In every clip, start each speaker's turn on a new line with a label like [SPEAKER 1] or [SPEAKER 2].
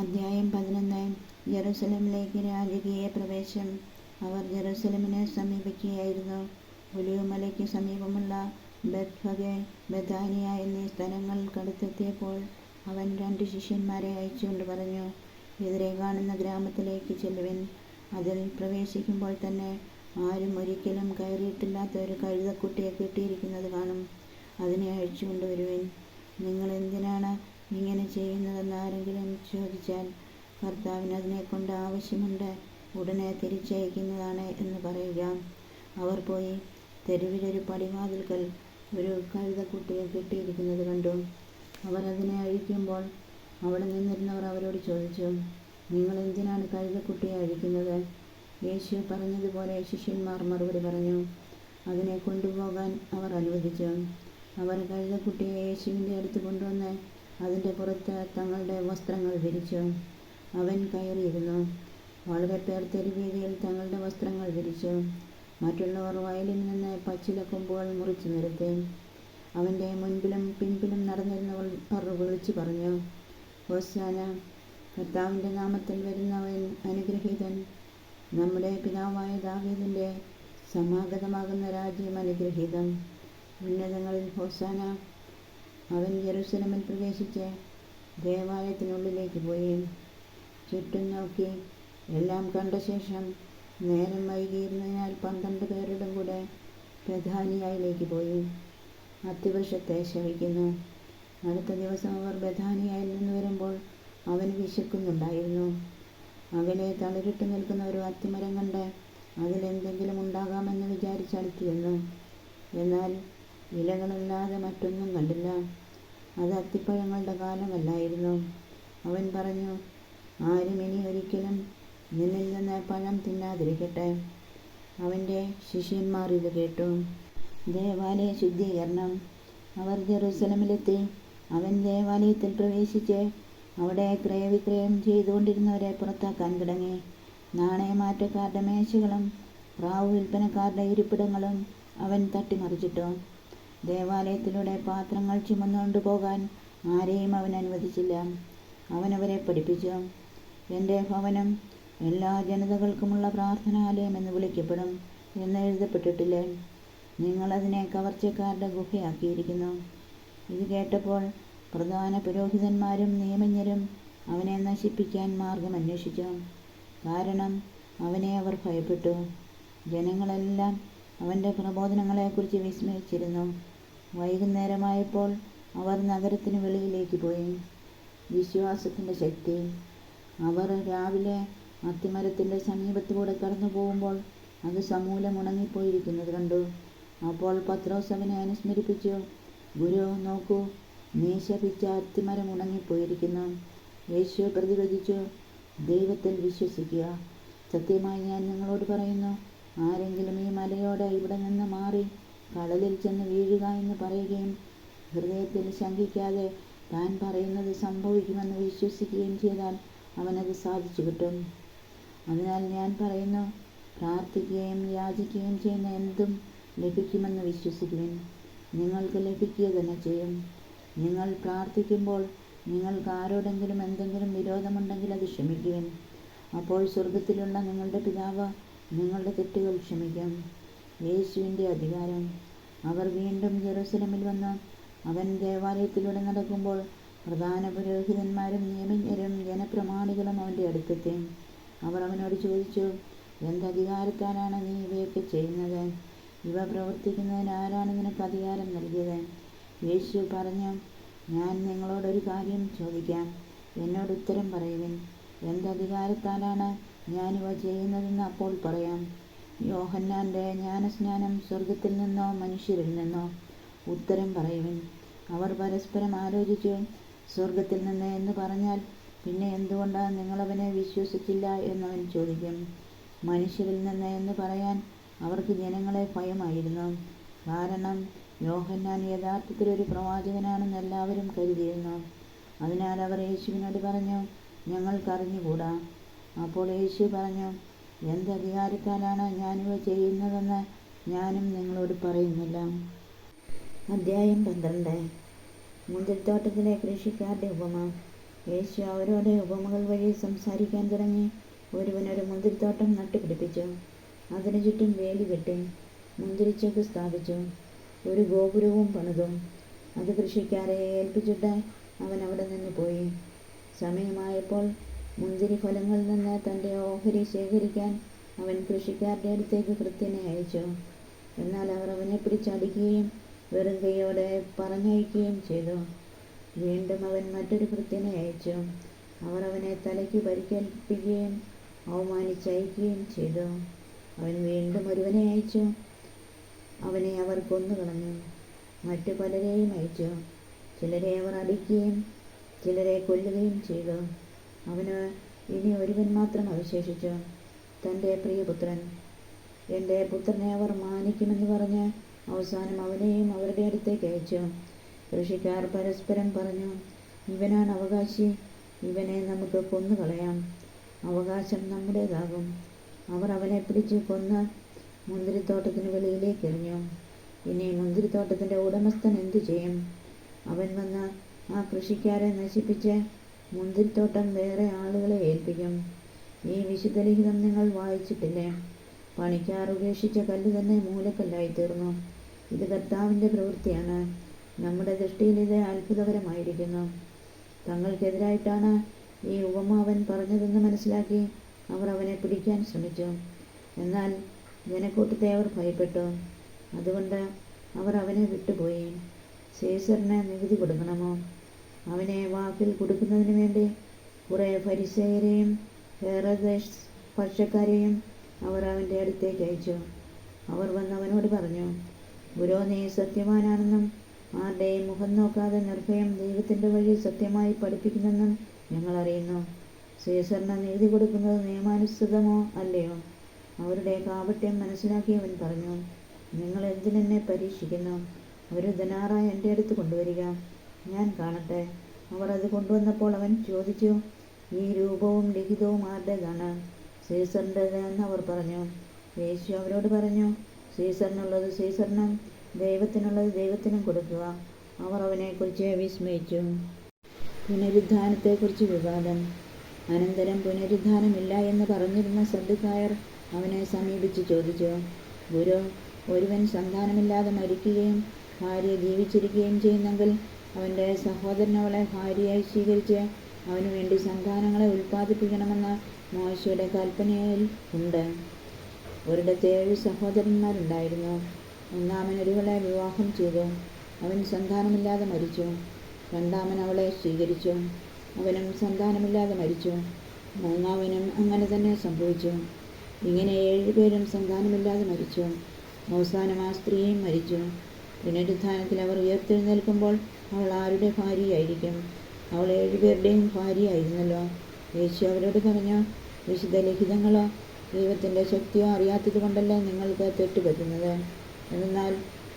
[SPEAKER 1] അദ്ധ്യായം 11. ജെറുസലേമിലേക്ക് രാജകീയ പ്രവേശം. അവർ ജെറുസലേമിനെ സമീപിക്കുകയായിരുന്നു. ഒലിവുമലയ്ക്ക് സമീപമുള്ള ബെത്ഫഗെ, ബെഥാനിയ എന്നീ സ്ഥലങ്ങൾക്കടുത്തെത്തിയപ്പോൾ അവൻ 2 ശിഷ്യന്മാരെ അയച്ചുകൊണ്ട് പറഞ്ഞു, എതിരെ കാണുന്ന ഗ്രാമത്തിലേക്ക് ചെല്ലുവിൻ. അതിൽ പ്രവേശിക്കുമ്പോൾ തന്നെ ആരും ഒരിക്കലും കയറിയിട്ടില്ലാത്ത ഒരു കഴുതക്കുട്ടിയെ കെട്ടിയിരിക്കുന്നത് കാണും. അതിനെ അഴിച്ചുകൊണ്ടുവരുവിൻ. നിങ്ങൾ എന്തിനാണ് ഇങ്ങനെ ചെയ്യുന്നതെന്ന് ആരെങ്കിലും ചോദിച്ചാൽ, കർത്താവിന് അതിനെക്കൊണ്ട് ആവശ്യമുണ്ട്, ഉടനെ തിരിച്ചയക്കുന്നതാണ് എന്ന് പറയുക. അവർ പോയി തെരുവിലൊരു പടിവാതിൽക്കൽ ഒരു കഴുതക്കുട്ടിയെ കെട്ടിയിരിക്കുന്നത് കണ്ടു. അവർ അതിനെ അഴിക്കുമ്പോൾ അവിടെ നിന്നിരുന്നവർ അവരോട് ചോദിച്ചു, നിങ്ങൾ എന്തിനാണ് കഴുതക്കുട്ടിയെ അഴിക്കുന്നത്? യേശു പറഞ്ഞതുപോലെ ശിഷ്യന്മാർ മറുപടി പറഞ്ഞു. അതിനെ കൊണ്ടുപോകാൻ അവർ അനുവദിച്ചു. അവർ കഴുതക്കുട്ടിയെ യേശുവിൻ്റെ അടുത്ത് കൊണ്ടുവന്ന് അതിൻ്റെ പുറത്ത് തങ്ങളുടെ വസ്ത്രങ്ങൾ വിരിച്ചു. അവൻ കയറിയിരുന്നു. വളരെ പേർ തെരുവീതിയിൽ തങ്ങളുടെ വസ്ത്രങ്ങൾ വിരിച്ചു. മറ്റുള്ളവർ വയലിൽ നിന്ന് പച്ചില കൊമ്പുകൾ മുറിച്ചു നിരത്തി. അവൻ്റെ മുൻപിലും പിൻപിലും നടന്നിരുന്നവർ വിളിച്ചു പറഞ്ഞു, ഹോസാന, കർത്താവിൻ്റെ നാമത്തിൽ വരുന്നവൻ അനുഗ്രഹീതൻ. നമ്മുടെ പിതാവായ ദാവീദിൻ്റെ സമാഗതമാകുന്ന രാജ്യം അനുഗ്രഹീതം. ഉന്നതങ്ങളിൽ ഹോസാന. അവൻ യെരൂശലേമിൽ പ്രവേശിച്ച് ദേവാലയത്തിനുള്ളിലേക്ക് പോയി ചുറ്റും നോക്കി എല്ലാം കണ്ട ശേഷം നേരം വൈകിയിരുന്നതിനാൽ 12 പേരുടെ കൂടെ ബെഥാനിയയിലേക്ക് പോയി അത്തിവൃക്ഷത്തെ ശവിക്കുന്നു. അടുത്ത ദിവസം അവർ ബെഥാനിയയിൽ നിന്ന് വരുമ്പോൾ അവന് വിശക്കുന്നുണ്ടായിരുന്നു. അകലെ തളിരിട്ട് നിൽക്കുന്ന ഒരു അത്തിമരം കണ്ട് അതിലെന്തെങ്കിലും ഉണ്ടാകാമെന്ന് വിചാരിച്ചടുത്തിരുന്നു. എന്നാൽ ഇലകളല്ലാതെ മറ്റൊന്നും കണ്ടില്ല. അത് അത്തിപ്പഴങ്ങളുടെ കാലമല്ലായിരുന്നു. അവൻ പറഞ്ഞു, ആരും ഇനി ഒരിക്കലും നിന്നിൽ നിന്ന് പഴം തിന്നാതിരിക്കട്ടെ. അവൻ്റെ ശിഷ്യന്മാർ ഇത് കേട്ടു. ദേവാലയ ശുദ്ധീകരണം. അവർ ജെറുസലേമിലെത്തി. അവൻ ദേവാലയത്തിൽ പ്രവേശിച്ച് അവിടെ ക്രയവിക്രയം ചെയ്തുകൊണ്ടിരുന്നവരെ പുറത്താക്കാൻ തുടങ്ങി. നാണയമാറ്റക്കാരുടെ മേശകളും പ്രാവ് വിൽപ്പനക്കാരുടെ ഇരിപ്പിടങ്ങളും അവൻ തട്ടിമറിച്ചിട്ടു. ദേവാലയത്തിലൂടെ പാത്രങ്ങൾ ചുമന്നുകൊണ്ട് പോകാൻ ആരെയും അവൻ അനുവദിച്ചില്ല. അവനവരെ പഠിപ്പിച്ചു, എൻ്റെ ഭവനം എല്ലാ ജനതകൾക്കുമുള്ള പ്രാർത്ഥനാലയം എന്ന് വിളിക്കപ്പെടും എന്ന് എഴുതപ്പെട്ടിട്ടില്ലേ? നിങ്ങളതിനെ കവർച്ചക്കാരുടെ ഗുഹയാക്കിയിരിക്കുന്നു. ഇത് കേട്ടപ്പോൾ പ്രധാന പുരോഹിതന്മാരും നിയമജ്ഞരും അവനെ നശിപ്പിക്കാൻ മാർഗം അന്വേഷിച്ചു. കാരണം അവനെ അവർ ഭയപ്പെട്ടു. ജനങ്ങളെല്ലാം അവൻ്റെ പ്രബോധനങ്ങളെക്കുറിച്ച് വിസ്മയിച്ചിരുന്നു. വൈകുന്നേരമായപ്പോൾ അവർ നഗരത്തിന് വെളിയിലേക്ക് പോയി. വിശ്വാസത്തിൻ്റെ ശക്തി. അവർ രാവിലെ അത്തിമരത്തിൻ്റെ സമീപത്തുകൂടെ കടന്നു പോകുമ്പോൾ അത് സമൂലം ഉണങ്ങിപ്പോയിരിക്കുന്നത് കണ്ടു. അപ്പോൾ പത്രോസ് അവനെ അനുസ്മരിപ്പിച്ചു, ഗുരു, നോക്കൂ, നീ ശപിച്ച അത്തിമരം ഉണങ്ങിപ്പോയിരിക്കുന്നു. യേശു പ്രതിവചിച്ചു, ദൈവത്തിൽ വിശ്വസിക്കുക. സത്യമായി ഞാൻ നിങ്ങളോട് പറയുന്നു, ആരെങ്കിലും ഈ മലയോട് ഇവിടെ നിന്ന് മാറി കടലിൽ ചെന്ന് വീഴുക എന്ന് പറയുകയും ഹൃദയത്തിൽ ശങ്കിക്കാതെ താൻ പറയുന്നത് സംഭവിക്കുമെന്ന് വിശ്വസിക്കുകയും ചെയ്താൽ അവനത് സാധിച്ചു കിട്ടും. അതിനാൽ ഞാൻ പറയുന്നു, പ്രാർത്ഥിക്കുകയും യാചിക്കുകയും ചെയ്യുന്ന എന്തും ലഭിക്കുമെന്ന് വിശ്വസിക്കുവിൻ, നിങ്ങൾക്ക് ലഭിക്കുക തന്നെ ചെയ്യും. നിങ്ങൾ പ്രാർത്ഥിക്കുമ്പോൾ നിങ്ങൾക്ക് ആരോടെങ്കിലും എന്തെങ്കിലും വിരോധമുണ്ടെങ്കിൽ അത് ക്ഷമിക്കുവിൻ. അപ്പോൾ സ്വർഗത്തിലുള്ള നിങ്ങളുടെ പിതാവ് നിങ്ങളുടെ തെറ്റുകൾ ക്ഷമിക്കും. യേശുവിൻ്റെ അധികാരം. അവർ വീണ്ടും ജെറുസലേമിൽ വന്നു. അവൻ ദേവാലയത്തിലൂടെ നടക്കുമ്പോൾ പ്രധാന പുരോഹിതന്മാരും നിയമജ്ഞരും ജനപ്രമാണികളും അവൻ്റെ അടുത്തെത്തി. അവർ അവനോട് ചോദിച്ചു, എന്തധികാരത്താലാണ് നീ ഇവയൊക്കെ ചെയ്യുന്നത്? ഇവ പ്രവർത്തിക്കുന്നതിന് ആരാണ് നിനക്ക് അധികാരം നൽകിയത്? യേശു പറഞ്ഞു, ഞാൻ നിങ്ങളോടൊരു കാര്യം ചോദിക്കാം, എന്നോട് ഉത്തരം പറയുവിൻ. എന്തധികാരത്താലാണ് ഞാനിവ ചെയ്യുന്നതെന്ന് അപ്പോൾ പറയാം. യോഹന്നാൻ്റെ ജ്ഞാനസ്നാനം സ്വർഗത്തിൽ നിന്നോ മനുഷ്യരിൽ നിന്നോ? ഉത്തരം പറയുവിൻ. അവർ പരസ്പരം ആലോചിച്ചു. സ്വർഗത്തിൽ നിന്ന് എന്ന് പറഞ്ഞാൽ പിന്നെ എന്തുകൊണ്ടാണ് നിങ്ങളവനെ വിശ്വസിച്ചില്ല എന്നവൻ ചോദിക്കും. മനുഷ്യരിൽ നിന്ന് എന്ന് പറയാൻ അവർക്ക് ജനങ്ങളെ ഭയമായിരുന്നു. കാരണം യോഹന്നാൻ യഥാർത്ഥത്തിലൊരു പ്രവാചകനാണെന്ന് എല്ലാവരും കരുതിയിരുന്നു. അതിനാൽ അവർ യേശുവിനോട് പറഞ്ഞു, ഞങ്ങൾക്കറിഞ്ഞുകൂടാ. അപ്പോൾ യേശു പറഞ്ഞു, എന്തധികാരത്താലാണ് ഞാനിവ ചെയ്യുന്നതെന്ന് ഞാനും നിങ്ങളോട് പറയുന്നില്ല. അദ്ധ്യായം 12. മുന്തിരിത്തോട്ടത്തിലെ കൃഷിക്കാരുടെ ഉപമ. യേശു അവരോട് ഉപമകൾ വഴി സംസാരിക്കാൻ തുടങ്ങി. ഒരുവനൊരു മുന്തിരിത്തോട്ടം നട്ടുപിടിപ്പിച്ചു. അതിനു ചുറ്റും വേലി കെട്ടി മുന്തിരിച്ചക്ക് സ്ഥാപിച്ചു. ഒരു ഗോപുരവും പണിതു. അത് കൃഷിക്കാരെ ഏൽപ്പിച്ചിട്ട് അവൻ അവിടെ നിന്ന് പോയി. സമയമായപ്പോൾ മുന്തിരി ഫലങ്ങളിൽ നിന്ന് തൻ്റെ ഓഹരി ശേഖരിക്കാൻ അവൻ കൃഷിക്കാരുടെ അടുത്തേക്ക് കൃത്യനെ അയച്ചു. എന്നാൽ അവർ അവനെ പിടിച്ചടിക്കുകയും വെറും കൈയോടെ പറഞ്ഞയക്കുകയും ചെയ്തു. വീണ്ടും അവൻ മറ്റൊരു കൃത്യനെ അയച്ചു. അവർ അവനെ തലയ്ക്ക് പരിക്കേൽപ്പിക്കുകയും അവമാനിച്ചയക്കുകയും ചെയ്തു. അവൻ വീണ്ടും ഒരുവനെ അയച്ചു. അവനെ അവർ കൊന്നുകളഞ്ഞു. മറ്റു പലരെയും അയച്ചു. ചിലരെ അവർ അടിക്കുകയും ചിലരെ കൊല്ലുകയും ചെയ്തു. അവന് ഇനി ഒരുവൻ മാത്രം അവശേഷിച്ചു, തൻ്റെ പ്രിയപുത്രൻ. എൻ്റെ പുത്രനെ അവർ മാനിക്കുമെന്ന് പറഞ്ഞ് അവസാനം അവനെയും അവരുടെ അടുത്തേക്ക് അയച്ചു. കൃഷിക്കാർ പരസ്പരം പറഞ്ഞു, ഇവനാണ് അവകാശി, ഇവനെ നമുക്ക് കൊന്നുകളയാം, അവകാശം നമ്മുടേതാകും. അവർ അവനെ പിടിച്ച് കൊന്ന് മുന്തിരിത്തോട്ടത്തിന് വെളിയിലേക്ക് എറിഞ്ഞു. ഇനി മുന്തിരിത്തോട്ടത്തിൻ്റെ ഉടമസ്ഥൻ എന്തു ചെയ്യും? അവൻ വന്ന് ആ കൃഷിക്കാരെ നശിപ്പിച്ച് മുന്തിരിത്തോട്ടം വേറെ ആളുകളെ ഏൽപ്പിക്കും. ഈ വിശുദ്ധ ലിഖിതം നിങ്ങൾ വായിച്ചിട്ടില്ലേ? പണിക്കാർ ഉപേക്ഷിച്ച കല്ല് തന്നെ മൂലക്കല്ലായി തീർന്നു. ഇത് കർത്താവിൻ്റെ പ്രവൃത്തിയാണ്. നമ്മുടെ ദൃഷ്ടിയിൽ ഇത് അത്ഭുതകരമായിരിക്കുന്നു. തങ്ങൾക്കെതിരായിട്ടാണ് ഈ ഉപമ അവൻ പറഞ്ഞതെന്ന് മനസ്സിലാക്കി അവർ അവനെ പിടിക്കാൻ ശ്രമിച്ചു. എന്നാൽ ജനക്കൂട്ടത്തെ അവർ ഭയപ്പെട്ടു. അതുകൊണ്ട് അവർ അവനെ വിട്ടുപോയി. സീസറിന് നികുതി കൊടുക്കണമോ? അവനെ വാക്കിൽ കൊടുക്കുന്നതിന് വേണ്ടി കുറേ ഫരിസേയരെയും ഹെറോദേസ് പക്ഷക്കാരെയും അവർ അവൻ്റെ അടുത്തേക്ക് അയച്ചു. അവർ വന്ന് അവനോട് പറഞ്ഞു, ഗുരു, നീ സത്യവാനാണെന്നും ആരുടെയും മുഖം നോക്കാതെ നിർഭയം ദൈവത്തിൻ്റെ വഴി സത്യമായി പഠിപ്പിക്കുന്നെന്നും ഞങ്ങൾ അറിയുന്നു. സീസറിന് നികുതി കൊടുക്കുന്നത് നിയമാനുസൃതമോ അല്ലയോ? അവരുടെ കാപട്യം മനസ്സിലാക്കി അവൻ പറഞ്ഞു, നിങ്ങൾ എന്തിനെന്നെ പരീക്ഷിക്കുന്നു? ഒരു ദിനാറായി എൻ്റെ അടുത്ത് കൊണ്ടുവരിക, ഞാൻ കാണട്ടെ. അവർ അത് കൊണ്ടുവന്നപ്പോൾ അവൻ ചോദിച്ചു, ഈ രൂപവും ലിഖിതവും ആരുടേതാണ്? സീസറിൻ്റേത് എന്ന് അവർ പറഞ്ഞു. യേശു അവരോട് പറഞ്ഞു, സീസറിനുള്ളത് സീസറിനും ദൈവത്തിനുള്ളത് ദൈവത്തിനും കൊടുക്കുക. അവർ അവനെക്കുറിച്ച് വിസ്മയിച്ചു. പുനരുദ്ധാനത്തെക്കുറിച്ച് വിവാദം. അനന്തരം പുനരുദ്ധാനമില്ല എന്ന് പറഞ്ഞിരുന്ന സദ്ദുക്കായർ അവനെ സമീപിച്ച് ചോദിച്ചു, ഗുരു, ഒരുവൻ സന്താനമില്ലാതെ മരിക്കുകയും ഭാര്യ ജീവിച്ചിരിക്കുകയും ചെയ്യുന്നെങ്കിൽ അവൻ്റെ സഹോദരൻ അവളെ ഭാര്യയായി സ്വീകരിച്ച് അവനു വേണ്ടി സന്താനങ്ങളെ ഉൽപ്പാദിപ്പിക്കണമെന്ന് മോശയുടെ കൽപ്പനയിൽ ഉണ്ട്. ഒരിടത്ത് 7 സഹോദരന്മാരുണ്ടായിരുന്നു. ഒന്നാമൻ ഒരുവളെ വിവാഹം ചെയ്തു. അവൻ സന്താനമില്ലാതെ മരിച്ചു. രണ്ടാമൻ അവളെ സ്വീകരിച്ചു. അവനും സന്താനമില്ലാതെ മരിച്ചു. മൂന്നാമനും അങ്ങനെ തന്നെ സംഭവിച്ചു. ഇങ്ങനെ 7 പേരും സന്താനമില്ലാതെ മരിച്ചു. അവസാനം ആ സ്ത്രീയും മരിച്ചു. പുനരുദ്ധാനത്തിൽ അവർ ഉയർത്തെഴുന്നേൽക്കുമ്പോൾ അവൾ ആരുടെ ഭാര്യയായിരിക്കും? അവൾ 7 പേരുടെയും ഭാര്യയായിരുന്നല്ലോ. യേശു അവരോട് പറഞ്ഞു, വിശുദ്ധ ലിഖിതങ്ങളോ ദൈവത്തിൻ്റെ ശക്തിയോ അറിയാത്തത് കൊണ്ടല്ലേ നിങ്ങൾക്ക് തെറ്റുപറ്റുന്നത്? എന്നാൽ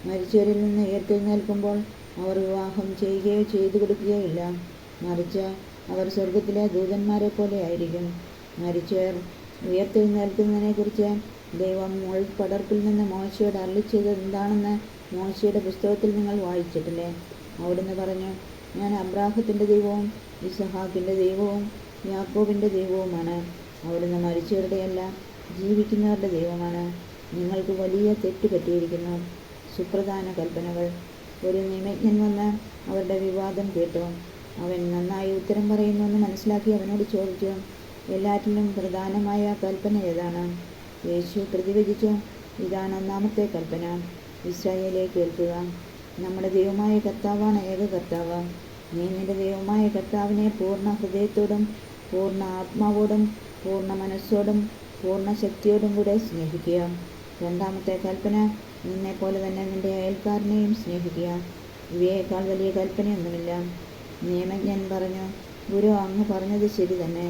[SPEAKER 1] മരിച്ചവരിൽ നിന്ന് ഉയർത്തെഴുന്നേൽക്കുമ്പോൾ അവർ വിവാഹം ചെയ്യുകയോ ചെയ്തു കൊടുക്കുകയോ ഇല്ല. മറിച്ച് അവർ സ്വർഗത്തിലെ ദൂതന്മാരെ പോലെ ആയിരിക്കും. മരിച്ചവർ ഉയർത്തെഴുന്നേൽക്കുന്നതിനെക്കുറിച്ച് ദൈവം മുൾപടർപ്പിൽ നിന്ന് മോശയോട് അരുളിച്ചത് എന്താണെന്ന് മോശയുടെ പുസ്തകത്തിൽ നിങ്ങൾ വായിച്ചിട്ടില്ലേ? അവിടുന്ന് പറഞ്ഞു, ഞാൻ അബ്രാഹത്തിൻ്റെ ദൈവവും ഇസഹാക്കിൻ്റെ ദൈവവും യാക്കോബിൻ്റെ ദൈവവുമാണ്. അവിടുന്ന് മരിച്ചവരുടെയല്ല, ജീവിക്കുന്നവരുടെ ദൈവമാണ്. നിങ്ങൾക്ക് വലിയ തെറ്റ് പറ്റിയിരിക്കുന്നു. സുപ്രധാന കൽപ്പനകൾ. ഒരു നിയമജ്ഞൻ വന്ന് അവരുടെ വിവാദം കേട്ടു. അവൻ നന്നായി ഉത്തരം പറയുന്നുവെന്ന് മനസ്സിലാക്കി അവനോട് ചോദിച്ചു, എല്ലാറ്റിലും പ്രധാനമായ കൽപ്പന ഏതാണ്? യേശു പ്രതിവചിച്ചു, ഇതാണ് ഒന്നാമത്തെ കൽപ്പന. ഇസ്രായേലേ, കേൾക്കുക, നമ്മുടെ ദൈവമായ കർത്താവാണ് ഏക കർത്താവ്. നീ നിന്റെ ദൈവമായ കർത്താവിനെ പൂർണ്ണ ഹൃദയത്തോടും പൂർണ്ണ ആത്മാവോടും പൂർണ്ണ മനസ്സോടും പൂർണ്ണ ശക്തിയോടും കൂടെ സ്നേഹിക്കുക. രണ്ടാമത്തെ കൽപ്പന, നിന്നെപ്പോലെ തന്നെ നിന്റെ അയൽക്കാരനെയും സ്നേഹിക്കുക. ഇവയേക്കാൾ വലിയ കൽപ്പനയൊന്നുമില്ല. നിയമജ്ഞൻ പറഞ്ഞു, ഗുരു, അങ്ങ് പറഞ്ഞത് ശരി തന്നെ.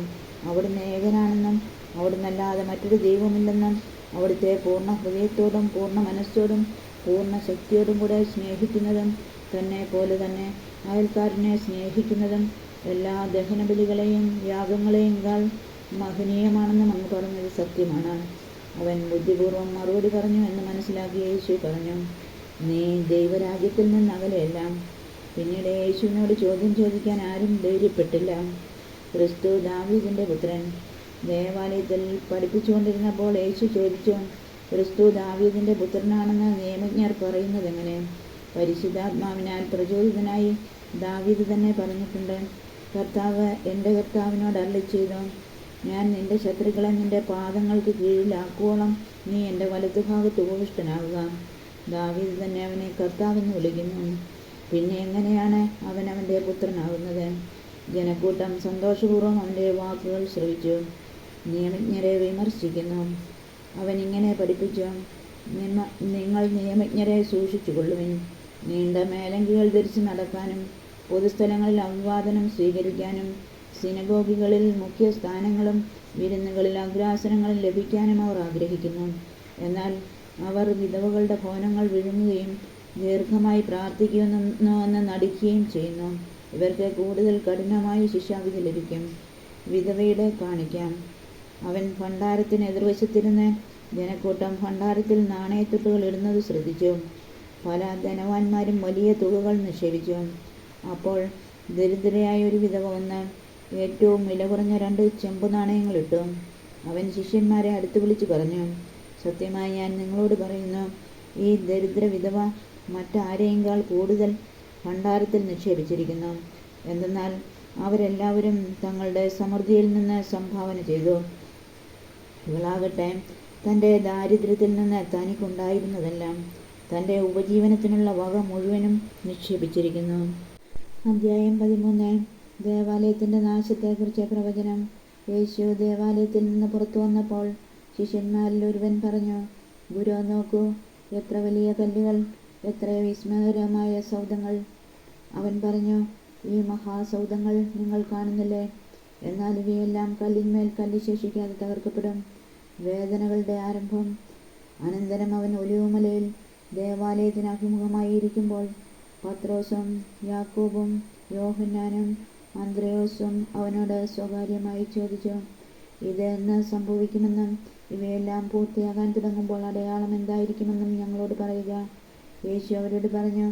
[SPEAKER 1] അവിടുന്ന് ഏകനാണെന്നും അവിടുന്നല്ലാതെ മറ്റൊരു ദൈവമില്ലെന്നും അവിടുത്തെ പൂർണ്ണ ഹൃദയത്തോടും പൂർണ്ണ മനസ്സോടും പൂർണ്ണ ശക്തിയോടും കൂടെ സ്നേഹിക്കുന്നതും തന്നെ പോലെ തന്നെ അയൽക്കാരനെ സ്നേഹിക്കുന്നതും എല്ലാ ദഹനബലികളെയും യാഗങ്ങളെയുംകാൾ മഹനീയമാണെന്നും അങ്ങ് പറഞ്ഞത് സത്യമാണ്. അവൻ ബുദ്ധിപൂർവ്വം മറുപടി പറഞ്ഞു എന്ന് മനസ്സിലാക്കി യേശു പറഞ്ഞു, നീ ദൈവരാജ്യത്തിൽ നിന്ന് അകലെയല്ല. പിന്നീട് യേശുവിനോട് ചോദ്യം ചോദിക്കാൻ ആരും ധൈര്യപ്പെട്ടില്ല. ക്രിസ്തു ദാവീദിന്റെ പുത്രൻ. ദേവാലയത്തിൽ പഠിപ്പിച്ചുകൊണ്ടിരുന്നപ്പോൾ യേശു ചോദിച്ചു, ക്രിസ്തു ദാവീദിന്റെ പുത്രനാണെന്ന് നിയമജ്ഞർ പറയുന്നതെങ്ങനെ? പരിശുദ്ധാത്മാവിനാൽ പ്രചോദിതനായി ദാവീദ് തന്നെ പറഞ്ഞിട്ടുണ്ട്, കർത്താവ് എൻ്റെ കർത്താവിനോട് അരുളിച്ചെയ്തു, ഞാൻ നിന്റെ ശത്രുക്കളെ നിന്റെ പാദങ്ങൾക്ക് കീഴിലാക്കുവോളം നീ എൻ്റെ വലതുഭാഗത്ത് ഉപവിഷ്ടനാവുക. ദാവീദ് തന്നെ അവനെ കർത്താവെന്ന് വിളിക്കുന്നു. പിന്നെ എങ്ങനെയാണ് അവൻ അവൻ്റെ പുത്രനാകുന്നത്? ജനക്കൂട്ടം സന്തോഷപൂർവ്വം അവൻ്റെ വാക്കുകൾ ശ്രവിച്ചു. നിയമജ്ഞരെ വിമർശിക്കുന്നു. അവൻ ഇങ്ങനെ പഠിപ്പിച്ചു, നിങ്ങൾ നിയമജ്ഞരെ സൂക്ഷിച്ചുകൊള്ളുവിൻ. നീണ്ട മേലങ്കികൾ ധരിച്ച് നടക്കാനും പൊതുസ്ഥലങ്ങളിൽ അഭിവാദനം സ്വീകരിക്കാനും സിനഗോഗുകളിൽ മുഖ്യ സ്ഥാനങ്ങളും വിരുന്നുകളിൽ അഗ്രാസനങ്ങളും ലഭിക്കാനും അവർ ആഗ്രഹിക്കുന്നു. എന്നാൽ അവർ വിധവകളുടെ ഭവനങ്ങൾ വിഴുങ്ങുകയും ദീർഘമായി പ്രാർത്ഥിക്കുന്നുവെന്ന് നടിക്കുകയും ചെയ്യുന്നു. ഇവർക്ക് കൂടുതൽ കഠിനമായ ശിക്ഷാവിധി ലഭിക്കും. വിധവയുടെ കാണിക്കാം. അവൻ ഭണ്ഡാരത്തിന് എതിർവശത്തിരുന്ന് ജനക്കൂട്ടം ഭണ്ഡാരത്തിൽ നാണയത്തുട്ടുകൾ ഇടുന്നത് ശ്രദ്ധിച്ചു. പല ധനവാന്മാരും വലിയ തുകകൾ നിക്ഷേപിച്ചു. അപ്പോൾ ദരിദ്രയായ ഒരു വിധവ വന്ന് ഏറ്റവും വില കുറഞ്ഞ 2 ചെമ്പു നാണയങ്ങൾ ഇട്ടു. അവൻ ശിഷ്യന്മാരെ അടുത്ത് വിളിച്ചു പറഞ്ഞു, സത്യമായി ഞാൻ നിങ്ങളോട് പറയുന്നു, ഈ ദരിദ്ര വിധവ മറ്റാരെയേക്കാൾ കൂടുതൽ ഭണ്ഡാരത്തിൽ നിക്ഷേപിച്ചിരിക്കുന്നു. എന്തെന്നാൽ അവരെല്ലാവരും തങ്ങളുടെ സമൃദ്ധിയിൽ നിന്ന് സംഭാവന ചെയ്തു. ഇവളാകട്ടെ തൻ്റെ ദാരിദ്ര്യത്തിൽ നിന്ന് തനിക്കുണ്ടായിരുന്നതെല്ലാം, തൻ്റെ ഉപജീവനത്തിനുള്ള വക മുഴുവനും നിക്ഷേപിച്ചിരിക്കുന്നു. അധ്യായം 13. ദേവാലയത്തിൻ്റെ നാശത്തെക്കുറിച്ച് പ്രവചനം. യേശു ദേവാലയത്തിൽ നിന്ന് പുറത്തു വന്നപ്പോൾ ശിഷ്യന്മാരിൽ ഒരുവൻ പറഞ്ഞു, ഗുരു, നോക്കൂ, എത്ര വലിയ കല്ലുകൾ, എത്ര വിസ്മയകരമായ സൗധങ്ങൾ. അവൻ പറഞ്ഞു, ഈ മഹാസൗധങ്ങൾ നിങ്ങൾ കാണുന്നില്ലേ? എന്നാൽ ഇവയെല്ലാം കല്ലിന്മേൽ കല്ല് ശേഷിക്കാതെ തകർക്കപ്പെടും. വേദനകളുടെ ആരംഭം. അനന്തരം അവൻ ഒലിവുമലയിൽ ദേവാലയത്തിന് അഭിമുഖമായി ഇരിക്കുമ്പോൾ പത്രോസും യാക്കോബും യോഹന്നാനും അന്ത്രയോസും അവനോട് സ്വകാര്യമായി ചോദിച്ചു, ഇത് എന്ന് സംഭവിക്കുമെന്നും ഇവയെല്ലാം പൂർത്തിയാകാൻ തുടങ്ങുമ്പോൾ അടയാളം എന്തായിരിക്കുമെന്നും ഞങ്ങളോട് പറയുക. യേശു അവരോട് പറഞ്ഞു,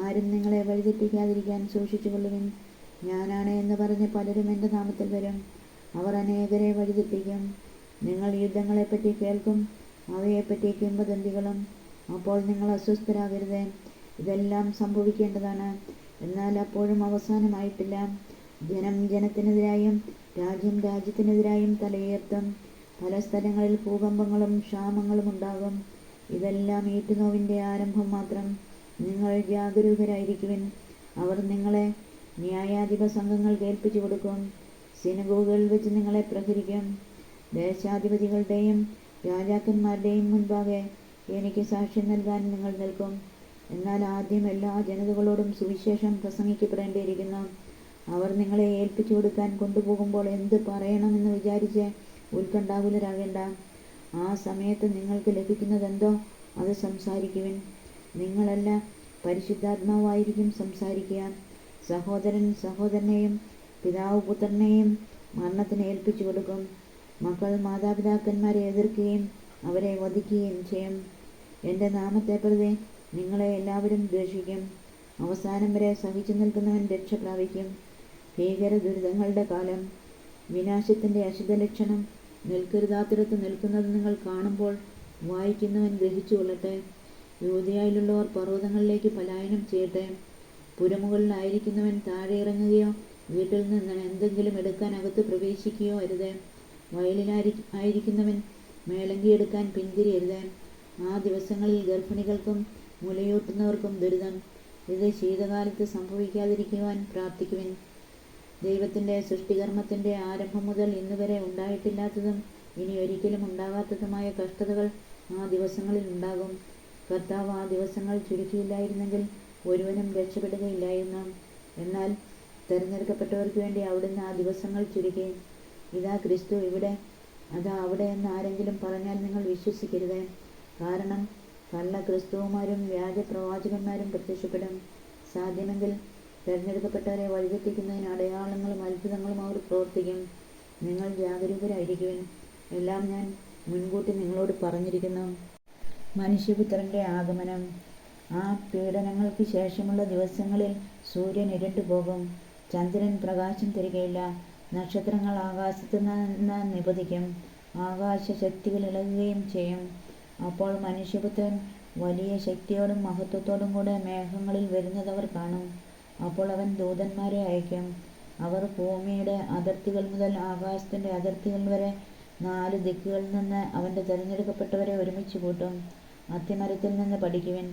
[SPEAKER 1] ആരും നിങ്ങളെ വഴിതെറ്റിക്കാതിരിക്കാൻ സൂക്ഷിച്ചുകൊള്ളുവിൻ. ഞാനാണ് എന്ന് പറഞ്ഞ് പലരും എൻ്റെ നാമത്തിൽ വരും. അവർ അനേകരെ വഴിതെറ്റിക്കും. നിങ്ങൾ യുദ്ധങ്ങളെപ്പറ്റി കേൾക്കും, അവയെപ്പറ്റി കിംവദന്തികളും. അപ്പോൾ നിങ്ങൾ അസ്വസ്ഥരാകരുത്. ഇതെല്ലാം സംഭവിക്കേണ്ടതാണ്, എന്നാൽ അപ്പോഴും അവസാനമായിട്ടില്ല. ജനം ജനത്തിനെതിരായും രാജ്യം രാജ്യത്തിനെതിരായും തലയുയർത്തും. പല സ്ഥലങ്ങളിൽ ഭൂകമ്പങ്ങളും ക്ഷാമങ്ങളും ഉണ്ടാകും. ഇതെല്ലാം ഈറ്റുനോവിൻ്റെ ആരംഭം മാത്രം. നിങ്ങൾ ജാഗരൂകരായിരിക്കുവിൻ. അവർ നിങ്ങളെ ന്യായാധിപ സംഘങ്ങൾക്ക് ഏൽപ്പിച്ചു കൊടുക്കും. സിനഗോഗുകളിൽ വെച്ച് നിങ്ങളെ പ്രഹരിക്കും. ദേശാധിപതികളുടെയും രാജാക്കന്മാരുടെയും മുൻപാകെ എനിക്ക് സാക്ഷ്യം നൽകാൻ നിങ്ങൾ നിൽക്കും. എന്നാൽ ആദ്യം എല്ലാ ജനതകളോടും സുവിശേഷം പ്രസംഗിക്കപ്പെടേണ്ടിയിരിക്കുന്നു. അവർ നിങ്ങളെ ഏൽപ്പിച്ചു കൊടുക്കാൻ കൊണ്ടുപോകുമ്പോൾ എന്ത് പറയണമെന്ന് വിചാരിച്ച് ഉത്കണ്ഠാകുലരാകേണ്ട. ആ സമയത്ത് നിങ്ങൾക്ക് ലഭിക്കുന്നതെന്തോ അത് സംസാരിക്കുവിൻ. നിങ്ങളല്ല, പരിശുദ്ധാത്മാവായിരിക്കും സംസാരിക്കുക. സഹോദരൻ സഹോദരനെയും പിതാവ് പുത്രനെയും മരണത്തിന് ഏൽപ്പിച്ചു കൊടുക്കും. മക്കൾ മാതാപിതാക്കന്മാരെ എതിർക്കുകയും അവരെ വധിക്കുകയും ചെയ്യും. എൻ്റെ നാമത്തെ പ്രതി നിങ്ങളെ എല്ലാവരും ദ്വേഷിക്കും. അവസാനം വരെ സഹിച്ചു നിൽക്കുന്നവൻ രക്ഷ പ്രാപിക്കും. ഭീകര ദുരിതങ്ങളുടെ കാലം. വിനാശത്തിൻ്റെ അശുദ്ധലക്ഷണം. നിൽക്കരുതാത്തിടത്ത് നിൽക്കുന്നത് നിങ്ങൾ കാണുമ്പോൾ വായിക്കുന്നവൻ ഗ്രഹിച്ചു കൊള്ളട്ടെ. യൂദയായിലുള്ളവർ പർവ്വതങ്ങളിലേക്ക് പലായനം ചെയ്യട്ടെ. പുരമുകളിലായിരിക്കുന്നവൻ താഴെ ഇറങ്ങുകയോ വീട്ടിൽ നിന്ന് എന്തെങ്കിലും എടുക്കാൻ അകത്ത് പ്രവേശിക്കുകയോ അരുത്. വയലിലായിരിക്കുന്നവൻ മേലങ്കി എടുക്കാൻ പിന്തിരിയരുത്. ആ ദിവസങ്ങളിൽ ഗർഭിണികൾക്കും മുലയൂട്ടുന്നവർക്കും ദുരിതം. ഇത് ശീതകാലത്ത് സംഭവിക്കാതിരിക്കുവാൻ പ്രാർത്ഥിക്കുവിൻ. ദൈവത്തിൻ്റെ സൃഷ്ടികർമ്മത്തിൻ്റെ ആരംഭം മുതൽ ഇന്നുവരെ ഉണ്ടായിട്ടില്ലാത്തതും ഇനി ഒരിക്കലും ഉണ്ടാകാത്തതുമായ കഷ്ടതകൾ ആ ദിവസങ്ങളിൽ ഉണ്ടാകും. കർത്താവ് ആ ദിവസങ്ങൾ ചുരുക്കിയില്ലായിരുന്നെങ്കിൽ ഒരുവനും രക്ഷപ്പെടുകയില്ലായിരുന്നു. എന്നാൽ തിരഞ്ഞെടുക്കപ്പെട്ടവർക്ക് വേണ്ടി അവിടുന്ന് ആ ദിവസങ്ങൾ ചുരുക്കി. ഇതാ ക്രിസ്തു ഇവിടെ, അതാ അവിടെ എന്ന് ആരെങ്കിലും പറഞ്ഞാൽ നിങ്ങൾ വിശ്വസിക്കരുത്. കാരണം കള്ള ക്രിസ്തുവുമാരും വ്യാജ പ്രവാചകന്മാരും പ്രത്യക്ഷപ്പെടും. സാധ്യമെങ്കിൽ തിരഞ്ഞെടുക്കപ്പെട്ടവരെ വഴിതെറ്റിക്കുന്നതിന് അടയാളങ്ങളും അത്ഭുതങ്ങളും അവർ പ്രവർത്തിക്കും. നിങ്ങൾ ജാഗരൂകരായിരിക്കുവിൻ. എല്ലാം ഞാൻ മുൻകൂട്ടി നിങ്ങളോട് പറഞ്ഞിരിക്കുന്നു. മനുഷ്യപുത്രൻ്റെ ആഗമനം. ആ പീഡനങ്ങൾക്ക് ശേഷമുള്ള ദിവസങ്ങളിൽ സൂര്യൻ ഇരുണ്ടുപോകും, ചന്ദ്രൻ പ്രകാശം തരികയില്ല, നക്ഷത്രങ്ങൾ ആകാശത്ത് നിന്ന് നിപതിക്കും, ആകാശശക്തികൾ ഇളകുകയും ചെയ്യും. അപ്പോൾ മനുഷ്യപുത്രൻ വലിയ ശക്തിയോടും മഹത്വത്തോടും കൂടെ മേഘങ്ങളിൽ വരുന്നത് അവർ കാണും. അപ്പോൾ അവൻ ദൂതന്മാരെ അയക്കും. അവർ ഭൂമിയുടെ അതിർത്തികൾ മുതൽ ആകാശത്തിൻ്റെ അതിർത്തികൾ വരെ 4 ദിക്കുകളിൽ നിന്ന് അവൻ്റെ തിരഞ്ഞെടുക്കപ്പെട്ടവരെ ഒരുമിച്ച് കൂട്ടും. അത്തിമരത്തിൽ നിന്ന് പഠിക്കുവിൻ.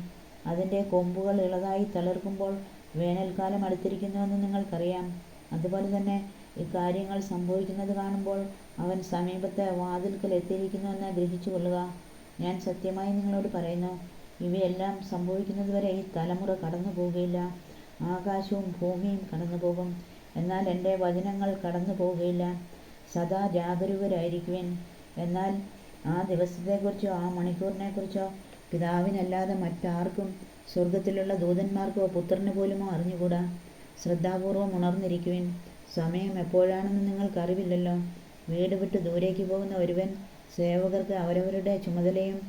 [SPEAKER 1] അതിൻ്റെ കൊമ്പുകൾ ഇളതായി തളിർക്കുമ്പോൾ വേനൽക്കാലം അടുത്തിരിക്കുന്നുവെന്ന് നിങ്ങൾക്കറിയാം. അതുപോലെ തന്നെ ഇക്കാര്യങ്ങൾ സംഭവിക്കുന്നത് കാണുമ്പോൾ അവൻ സമീപത്ത് വാതിൽക്കൽ എത്തിയിരിക്കുന്നുവെന്ന് ഗ്രഹിച്ചുകൊള്ളുക. ഞാൻ സത്യമായി നിങ്ങളോട് പറയുന്നു, ഇവയെല്ലാം സംഭവിക്കുന്നതുവരെ ഈ തലമുറ കടന്നു പോകുകയില്ല. ആകാശവും ഭൂമിയും കടന്നുപോകും, എന്നാൽ എൻ്റെ വചനങ്ങൾ കടന്നു പോകുകയില്ല. സദാ ജാഗരൂകരായിരിക്കുവിൻ. എന്നാൽ ആ ദിവസത്തെക്കുറിച്ചോ ആ മണിക്കൂറിനെക്കുറിച്ചോ പിതാവിനല്ലാതെ മറ്റാർക്കും, സ്വർഗത്തിലുള്ള ദൂതന്മാർക്കോ പുത്രന് പോലുമോ അറിഞ്ഞുകൂടാ. ശ്രദ്ധാപൂർവം ഉണർന്നിരിക്കുവിൻ. സമയം എപ്പോഴാണെന്ന് നിങ്ങൾക്കറിവില്ലല്ലോ. വീട് വിട്ട് ദൂരേക്ക് പോകുന്ന ഒരുവൻ സേവകർക്ക് അവരവരുടെ ചുമതലയും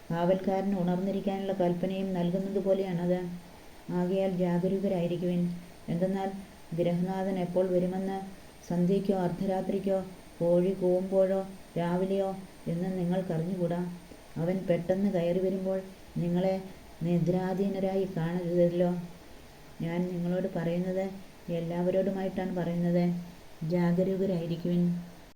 [SPEAKER 1] കാവൽക്കാരന് ഉണർന്നിരിക്കാനുള്ള കൽപ്പനയും നൽകുന്നത് പോലെയാണത്. ആകയാൽ ജാഗരൂകരായിരിക്കുവിൻ. എന്തെന്നാൽ ഗൃഹനാഥൻ എപ്പോൾ വരുമെന്ന് സന്ധ്യയ്ക്കോ അർദ്ധരാത്രിക്കോ കോഴി കൂവുമ്പോഴോ രാവിലെയോ എന്ന് നിങ്ങൾക്കറിഞ്ഞുകൂടാ. അവൻ പെട്ടെന്ന് കയറി വരുമ്പോൾ നിങ്ങളെ നിദ്രാധീനരായി കാണരുതല്ലോ. ഞാൻ നിങ്ങളോട് പറയുന്നത് എല്ലാവരോടുമായിട്ടാണ് പറയുന്നത്, ജാഗരൂകരായിരിക്കുവിൻ.